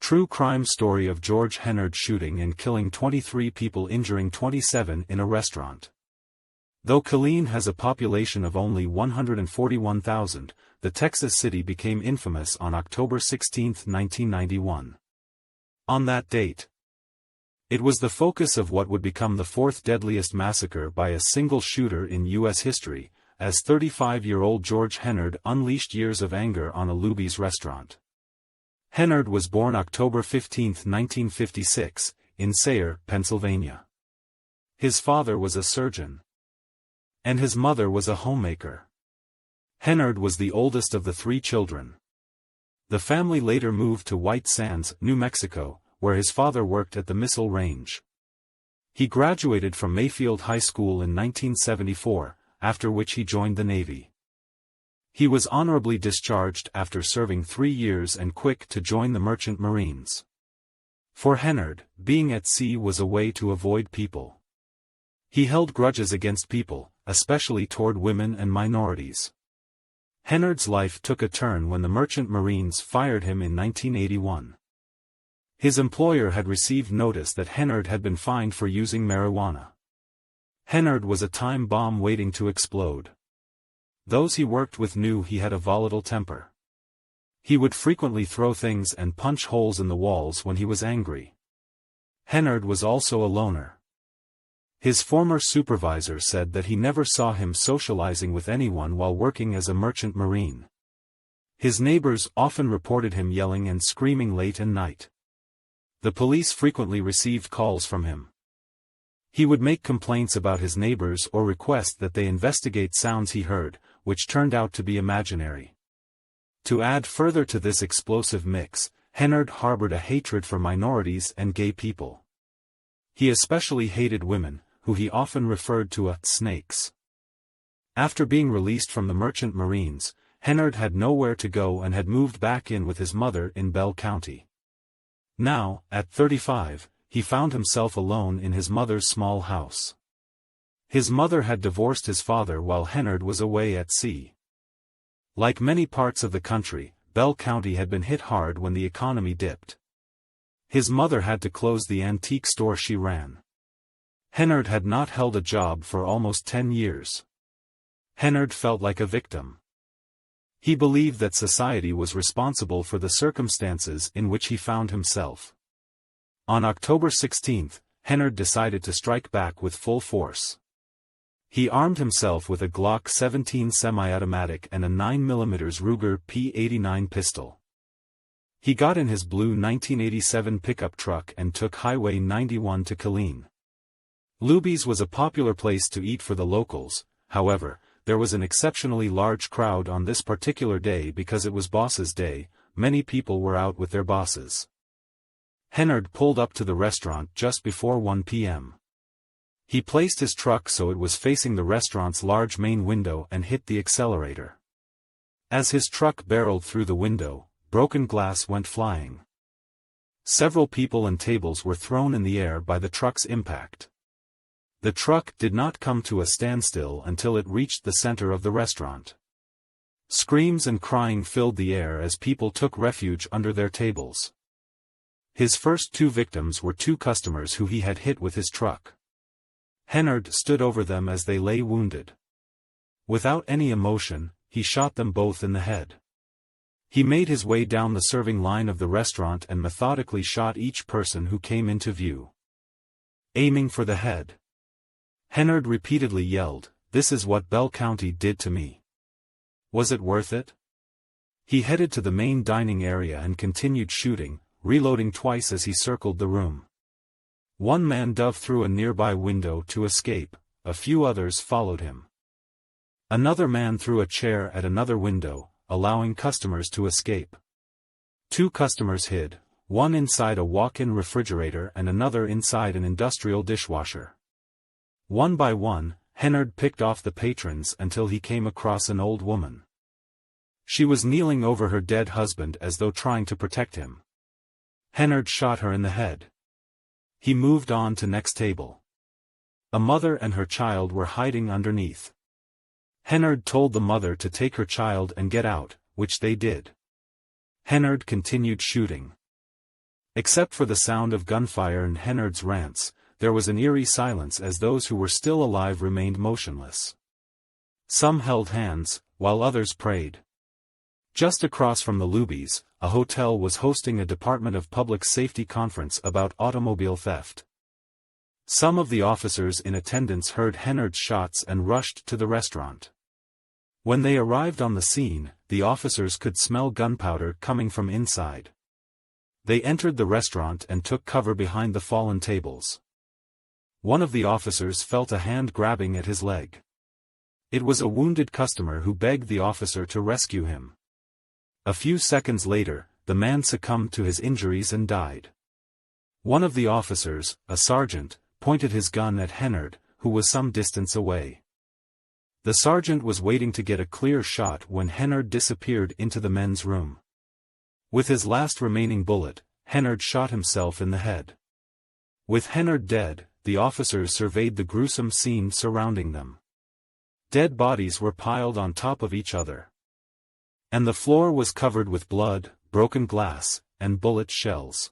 True crime story of George Hennard shooting and killing 23 people, injuring 27 in a restaurant. Though Killeen has a population of only 141,000, the Texas city became infamous on October 16, 1991. On that date, it was the focus of what would become the fourth deadliest massacre by a single shooter in U.S. history, as 35-year-old George Hennard unleashed years of anger on a Luby's restaurant. Hennard was born October 15, 1956, in Sayre, Pennsylvania. His father was a surgeon, and his mother was a homemaker. Hennard was the oldest of the three children. The family later moved to White Sands, New Mexico, where his father worked at the missile range. He graduated from Mayfield High School in 1974, after which he joined the Navy. He was honorably discharged after serving 3 years and quick to join the Merchant Marines. For Hennard, being at sea was a way to avoid people. He held grudges against people, especially toward women and minorities. Hennard's life took a turn when the Merchant Marines fired him in 1981. His employer had received notice that Hennard had been fined for using marijuana. Hennard was a time bomb waiting to explode. Those he worked with knew he had a volatile temper. He would frequently throw things and punch holes in the walls when he was angry. Hennard was also a loner. His former supervisor said that he never saw him socializing with anyone while working as a merchant marine. His neighbors often reported him yelling and screaming late at night. The police frequently received calls from him. He would make complaints about his neighbors or request that they investigate sounds he heard, which turned out to be imaginary. To add further to this explosive mix, Hennard harbored a hatred for minorities and gay people. He especially hated women, who he often referred to as snakes. After being released from the Merchant Marines, Hennard had nowhere to go and had moved back in with his mother in Bell County. Now, at 35, he found himself alone in his mother's small house. His mother had divorced his father while Hennard was away at sea. Like many parts of the country, Bell County had been hit hard when the economy dipped. His mother had to close the antique store she ran. Hennard had not held a job for almost 10 years. Hennard felt like a victim. He believed that society was responsible for the circumstances in which he found himself. On October 16, Hennard decided to strike back with full force. He armed himself with a Glock 17 semi-automatic and a 9mm Ruger P89 pistol. He got in his blue 1987 pickup truck and took Highway 91 to Killeen. Luby's was a popular place to eat for the locals. However, there was an exceptionally large crowd on this particular day because it was Boss's Day. Many people were out with their bosses. Hennard pulled up to the restaurant just before 1 p.m. He placed his truck so it was facing the restaurant's large main window and hit the accelerator. As his truck barreled through the window, broken glass went flying. Several people and tables were thrown in the air by the truck's impact. The truck did not come to a standstill until it reached the center of the restaurant. Screams and crying filled the air as people took refuge under their tables. His first 2 victims were 2 customers who he had hit with his truck. Hennard stood over them as they lay wounded. Without any emotion, he shot them both in the head. He made his way down the serving line of the restaurant and methodically shot each person who came into view. Aiming for the head, Hennard repeatedly yelled, "This is what Bell County did to me. Was it worth it?" He headed to the main dining area and continued shooting, reloading twice as he circled the room. One man dove through a nearby window to escape, a few others followed him. Another man threw a chair at another window, allowing customers to escape. 2 customers hid, one inside a walk-in refrigerator and another inside an industrial dishwasher. One by one, Hennard picked off the patrons until he came across an old woman. She was kneeling over her dead husband as though trying to protect him. Hennard shot her in the head. He moved on to next table. A mother and her child were hiding underneath. Hennard told the mother to take her child and get out, which they did. Hennard continued shooting. Except for the sound of gunfire and Hennard's rants, there was an eerie silence as those who were still alive remained motionless. Some held hands, while others prayed. Just across from the Lubies, a hotel was hosting a Department of Public Safety conference about automobile theft. Some of the officers in attendance heard Hennard's shots and rushed to the restaurant. When they arrived on the scene, the officers could smell gunpowder coming from inside. They entered the restaurant and took cover behind the fallen tables. One of the officers felt a hand grabbing at his leg. It was a wounded customer who begged the officer to rescue him. A few seconds later, the man succumbed to his injuries and died. One of the officers, a sergeant, pointed his gun at Hennard, who was some distance away. The sergeant was waiting to get a clear shot when Hennard disappeared into the men's room. With his last remaining bullet, Hennard shot himself in the head. With Hennard dead, the officers surveyed the gruesome scene surrounding them. Dead bodies were piled on top of each other. And the floor was covered with blood, broken glass, and bullet shells.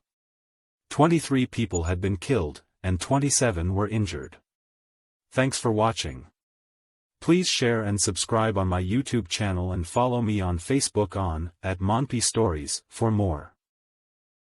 23 people had been killed, and 27 were injured. Thanks for watching. Please share and subscribe on my YouTube channel and follow me on Facebook @Monpy Stories for more.